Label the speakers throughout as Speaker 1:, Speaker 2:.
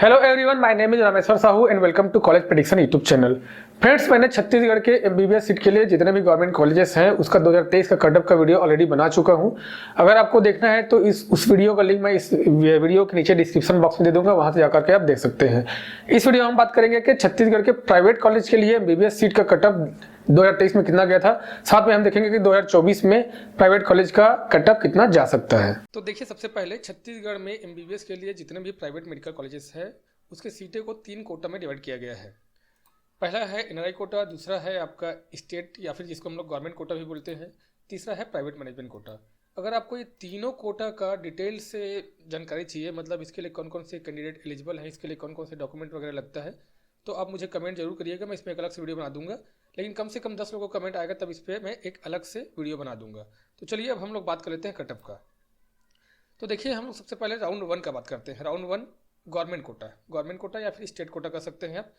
Speaker 1: Hello everyone, my name is Rameshwar Sahu and welcome to college prediction YouTube channel. Friends, मैंने छत्तीसगढ़ के MBBS seat के लिए जितने भी गवर्नमेंट कॉलेजेस हैं उसका 2023 का कट ऑफ का वीडियो ऑलरेडी बना चुका हूं। अगर आपको देखना है तो उस वीडियो का लिंक मैं इस वीडियो के नीचे डिस्क्रिप्शन बॉक्स में दे दूंगा, वहां से जाकर के आप देख सकते हैं। इस वीडियो में हम बात करेंगे कि छत्तीसगढ़ के प्राइवेट कॉलेज के लिए एमबीबीएस सीट का कट ऑफ 2023 में कितना गया था। साथ में हम देखेंगे कि 2024 में प्राइवेट कॉलेज का कट ऑफ कितना जा सकता है। तो देखिए, सबसे पहले छत्तीसगढ़ में एमबीबीएस के लिए जितने भी प्राइवेट मेडिकल कॉलेजेस है उसके सीटें को 3 कोटा में डिवाइड किया गया है। पहला है एनआरआई कोटा, दूसरा है आपका स्टेट या फिर जिसको हम लोग गवर्नमेंट कोटा भी बोलते हैं, तीसरा है प्राइवेट मैनेजमेंट कोटा। अगर आपको ये तीनों कोटा का डिटेल से जानकारी चाहिए, मतलब इसके लिए कौन कौन से कैंडिडेट एलिजिबल हैं, इसके लिए कौन कौन से डॉक्यूमेंट वगैरह लगता है, तो आप मुझे कमेंट जरूर करिएगा। मैं इसमें एक अलग से वीडियो बना दूंगा, लेकिन कम से कम 10 लोगों को कमेंट आएगा तब इस पर मैं एक अलग से वीडियो बना दूंगा। तो चलिए अब हम लोग बात कर लेते हैं कट ऑफ का। तो देखिए, हम लोग सबसे पहले राउंड 1 का बात करते हैं। राउंड 1 गवर्नमेंट कोटा या फिर स्टेट कोटा कर सकते हैं आप।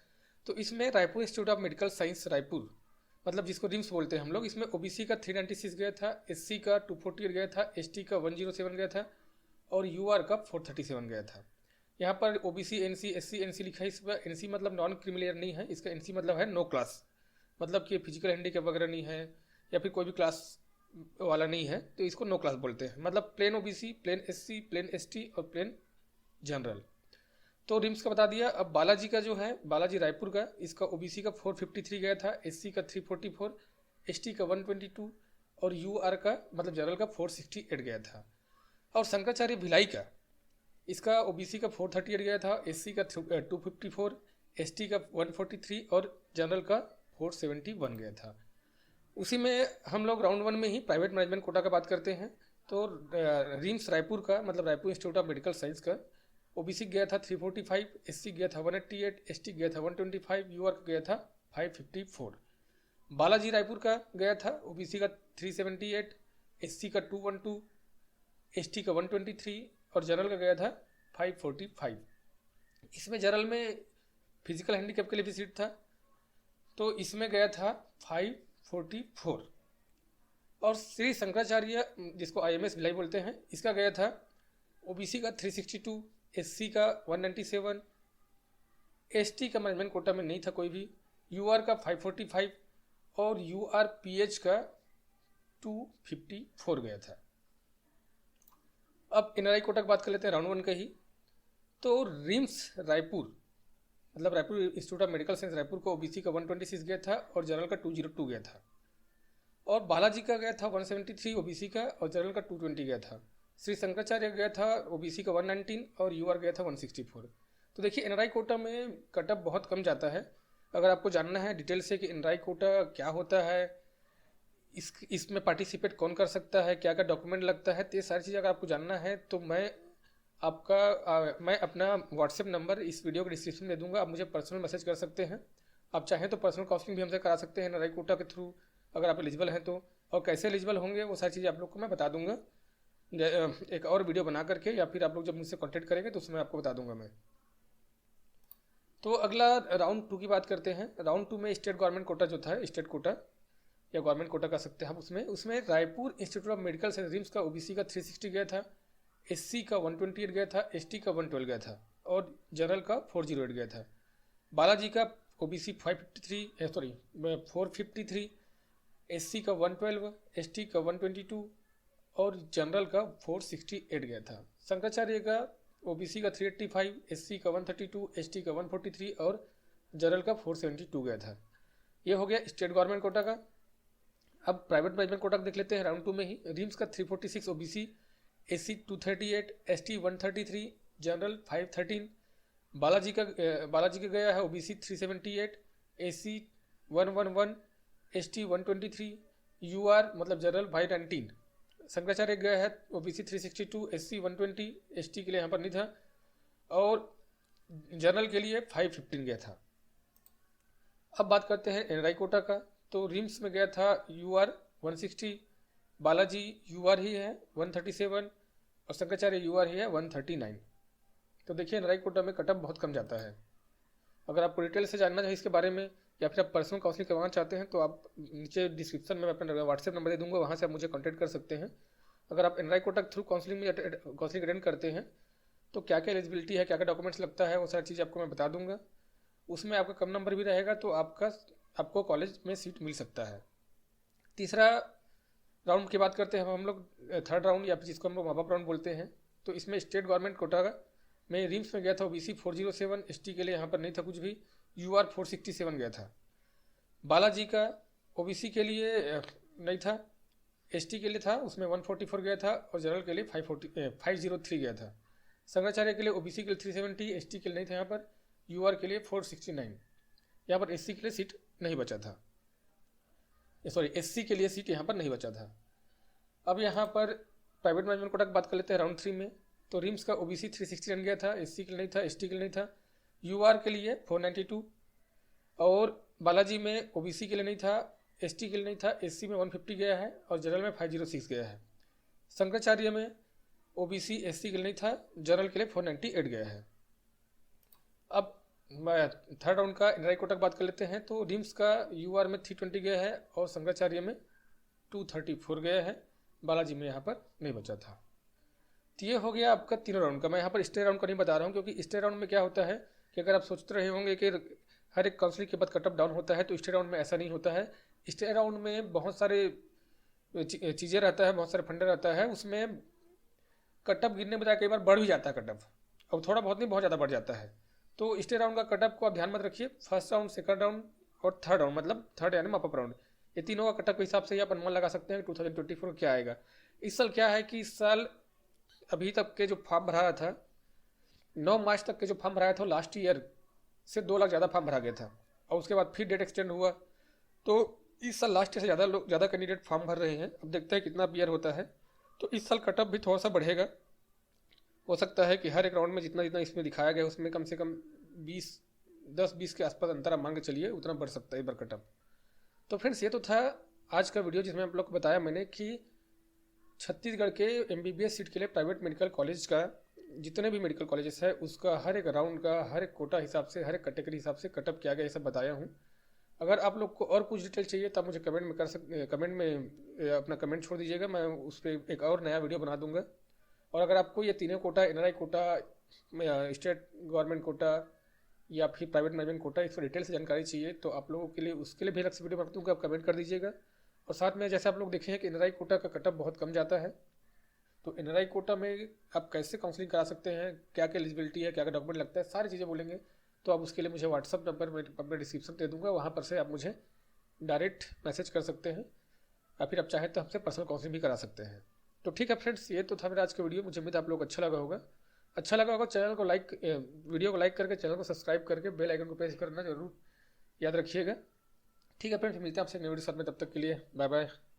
Speaker 1: तो इसमें Raipur institute of medical science Raipur, मतलब जिसको रिम्स बोलते हैं हम लोग, इसमें ओबीसी का 396 गया था, एससी का 248 गया था, एसटी का 107 गया था और यूआर का 437 गया था। यहाँ पर ओबीसी एनसी एससी एनसी लिखा है। इस पर एनसी मतलब नॉन क्रिमिलियर नहीं है, इसका एनसी मतलब है नो क्लास, मतलब कि फिजिकल हैंडीकैप वगैरह नहीं है या फिर कोई भी क्लास वाला नहीं है, तो इसको नो क्लास बोलते हैं। मतलब plain OBC, plain SC, plain ST और प्लेन जनरल। तो रिम्स का बता दिया। अब बालाजी का जो है, बालाजी रायपुर का, इसका ओबीसी का 453 गया था, एससी का 344, एसटी का 122 और यूआर का मतलब जनरल का 468 गया था। और शंकराचार्य भिलाई का, इसका ओबीसी का 438 गया था, एससी का 254, एसटी का 143 और जनरल का 471 गया था। उसी में हम लोग राउंड 1 में ही प्राइवेट मैनेजमेंट कोटा का बात करते हैं। तो रिम्स रायपुर का मतलब Raipur institute of medical science का ओबीसी गया था 345, एससी गया था 188, एसटी गया था 125, यूआर का गया था 554। बालाजी रायपुर का गया था ओबीसी का 378, एससी का 212, एसटी का 123 और जनरल का गया था 545। इसमें जनरल में फिजिकल हैंडीकैप के लिए भी सीट था, तो इसमें गया था 544। और श्री शंकराचार्य, जिसको आईएमएस भिलाई बोलते हैं, इसका गया था ओबीसी का 362, एससी का 197, एसटी का मैनेजमेंट कोटा में नहीं था कोई भी, यूआर का 545 और यूआर पीएच का 254 गया था। अब एनआरआई कोटा की बात कर लेते हैं राउंड 1 का ही। तो रिम्स रायपुर मतलब Raipur institute of medical science Raipur को ओबीसी का 126 गया था और जनरल का 202 गया था। और बालाजी का गया था 173 ओबीसी का और जनरल का 220 गया था। श्री शंकराचार्य गया था ओबीसी का 119 और यूआर गया था 164। तो देखिए, एनआरआई कोटा में कट ऑफ बहुत कम जाता है। अगर आपको जानना है डिटेल से कि एनआरआई कोटा क्या होता है, इसमें पार्टिसिपेट कौन कर सकता है, क्या क्या डॉक्यूमेंट लगता है, तो ये सारी चीज़ अगर आपको जानना है तो मैं अपना व्हाट्सएप नंबर इस वीडियो के डिस्क्रिप्शन में दे दूंगा। आप मुझे पर्सनल मैसेज कर सकते हैं। आप चाहें तो पर्सनल काउंसलिंग भी हमसे करा सकते हैं एनआरआई कोटा के थ्रू, अगर आप एलिजिबल हैं तो। और कैसे एलिजिबल होंगे वो सारी चीज़ें आप लोग को मैं बता दूंगा एक और वीडियो बना करके, या फिर आप लोग जब मुझसे कांटेक्ट करेंगे तो उसमें आपको बता दूंगा मैं। तो अगला राउंड 2 की बात करते हैं। राउंड 2 में स्टेट गवर्नमेंट कोटा जो था, स्टेट कोटा या गवर्नमेंट कोटा कर सकते हैं आप। उसमें Raipur institute of medical science RIMS का ओबीसी का 360 गया था, एससी का 128 गया था, एसटी का 112 गया था और जनरल का 408 गया था। बालाजी का ओबीसी 453, एससी का 112, एसटी का 122 और जनरल का 468 गया था। शंकराचार्य का ओबीसी का 385, एससी का 132, एसटी का 143 और जनरल का 472 गया था। ये हो गया स्टेट गवर्नमेंट कोटा का। अब प्राइवेट मैनेजमेंट कोटा देख लेते हैं राउंड 2 में ही। रिम्स का 346 OBC, SC 238, ST 133, general 513। Balaji का गया है ओबीसी 378, एससी 111, एसटी 123, यूआर मतलब जनरल 519। शंकराचार्य गया है ओबीसी 362, एससी 120, एसटी के लिए यहाँ पर नहीं था और जनरल के लिए 515 गया था। अब बात करते हैं एनआरआई कोटा का। तो रिम्स में गया था यूआर 160, बालाजी यूआर ही है 137 और शंकराचार्य यूआर ही है 139। तो देखिए, एनआरआई कोटा में कटअप बहुत कम जाता है। अगर आपको डिटेल से जानना चाहिए इसके बारे में या फिर आप पर्सनल काउंसलिंग करवाना चाहते हैं तो आप नीचे डिस्क्रिप्शन में मैं अपना व्हाट्सएप नंबर दे दूंगा, वहाँ से आप मुझे कांटेक्ट कर सकते हैं। अगर आप एनआरआई कोटा के थ्रू काउंसलिंग अटेंड करते हैं तो क्या क्या एलिजिबिलिटी है, क्या क्या डॉक्यूमेंट्स लगता है, वो सारी चीज़ आपको मैं बता दूंगा। उसमें आपका कम नंबर भी रहेगा तो आपको कॉलेज में सीट मिल सकता है। तीसरा राउंड की बात करते हैं हम लोग, थर्ड राउंड या फिर जिसको हम लोग मॉपअप राउंड बोलते हैं। तो इसमें स्टेट गवर्नमेंट कोटा का मैं रिम्स में गया था, ओबीसी 407, एसटी के लिए यहाँ पर नहीं था कुछ भी, यूआर 467 गया था। बालाजी का ओबीसी के लिए नहीं था, एसटी के लिए था, उसमें 144 गया था, और जनरल के लिए 503 गया था। शंकराचार्य के लिए ओबीसी के लिए 370, एसटी के लिए नहीं था यहाँ पर, यूआर के लिए 469। यहाँ पर एससी के लिए सीट नहीं बचा था, सॉरी एससी के लिए सीट यहाँ पर नहीं बचा था। अब यहाँ पर प्राइवेट मैनेजमेंट कोटा की बात कर लेते हैं राउंड 3 में। तो रिम्स का ओबीसी 360 रन गया था, एससी के लिए नहीं था, एसटी के लिए नहीं था, यूआर के लिए 492, और बालाजी में ओबीसी के लिए नहीं था, एसटी के लिए नहीं था, एससी में 150 गया है, और जनरल में 506 गया है। शंकराचार्य में ओबीसी एससी के लिए नहीं था, जनरल के लिए 498 गया है। अब थर्ड राउंड का एनआरआई कोटा की बात कर लेते हैं। तो रिम्स का यूआर में 320 गया है, और शंकराचार्य में 234 गया है, बालाजी में यहाँ पर नहीं बचा था। तो ये हो गया आपका तीनों राउंड का। मैं यहाँ पर स्टे राउंड का नहीं बता रहा हूँ, क्योंकि स्टे राउंड में क्या होता है कि अगर आप सोचते रहे होंगे कि हर एक काउंसलिंग के बाद कट ऑफ डाउन होता है, तो स्टे राउंड में ऐसा नहीं होता है। स्टे राउंड में बहुत सारे चीज़ें रहता है, बहुत सारे फंडे रहता है, उसमें कट ऑफ गिरने बजाय कई बार बढ़ भी जाता है कट ऑफ, अब थोड़ा बहुत नहीं बहुत ज़्यादा बढ़ जाता है। तो स्टे राउंड का कट ऑफ को आप ध्यान मत रखिए, फर्स्ट राउंड, सेकंड राउंड और थर्ड राउंड, मतलब थर्ड यानी मॉपअप राउंड, ये तीनों का कट ऑफ के हिसाब से आप अनुमान लगा सकते हैं कि 2024 क्या आएगा। इस साल क्या है कि इस साल अभी तक के जो फॉर्म भरा था, 9 मार्च तक के जो फॉर्म भराया था, लास्ट ईयर से 2 लाख ज़्यादा फॉर्म भरा गया था, और उसके बाद फिर डेट एक्सटेंड हुआ। तो इस साल लास्ट ईयर से ज़्यादा कैंडिडेट फॉर्म भर रहे हैं। अब देखते हैं कितना ईयर होता है। तो इस साल कट ऑफ भी थोड़ा सा बढ़ेगा, हो सकता है कि हर एक राउंड में जितना जितना इसमें दिखाया गया उसमें कम से कम 10-20 के आसपास अंतर आप मान के चलिए, उतना बढ़ सकता है एक बार कट ऑफ। तो फ्रेंड्स, ये तो था आज का वीडियो, जिसमें आप लोग को बताया मैंने कि छत्तीसगढ़ के एमबीबीएस सीट के लिए प्राइवेट मेडिकल कॉलेज का, जितने भी मेडिकल कॉलेजेस है, उसका हर एक राउंड का, हर एक कोटा हिसाब से, हर एक कैटेगरी हिसाब से कट ऑफ किया गया, ये सब बताया हूँ। अगर आप लोग को और कुछ डिटेल चाहिए तो आप मुझे कमेंट में अपना कमेंट छोड़ दीजिएगा, मैं उस पर एक और नया वीडियो बना दूंगा। और अगर आपको ये तीनों quota, NRI quota, state government quota या फिर प्राइवेट मैनेजमेंट कोटा, इस पर डिटेल से जानकारी चाहिए, तो आप लोगों के लिए उसके लिए भी अलग से वीडियो बना दूँगा, आप कमेंट कर दीजिएगा। और साथ में जैसे आप लोग देखे हैं कि एनआरआई कोटा का कट ऑफ बहुत कम जाता है, तो एनआरआई कोटा में आप कैसे काउंसलिंग करा सकते हैं, क्या क्या एलिजिबिलिटी है, क्या क्या डॉक्यूमेंट लगता है, सारी चीज़ें बोलेंगे। तो आप उसके लिए मुझे व्हाट्सअप नंबर में अपना डिस्क्रिप्शन दे दूँगा, वहाँ पर से आप मुझे डायरेक्ट मैसेज कर सकते हैं, या फिर आप चाहें तो हमसे पर्सनल काउंसलिंग भी करा सकते हैं। तो ठीक है फ्रेंड्स, ये तो था मेरा आज का वीडियो। मुझे उम्मीद आप लोग अच्छा लगा होगा। चैनल को लाइक, वीडियो को लाइक करके चैनल को सब्सक्राइब करके बेल आइकन को प्रेस करना जरूर याद रखिएगा। ठीक है फ्रेंड्स, मिलते हैं आपसे नए वीडियो साथ में, तब तक के लिए बाय बाय।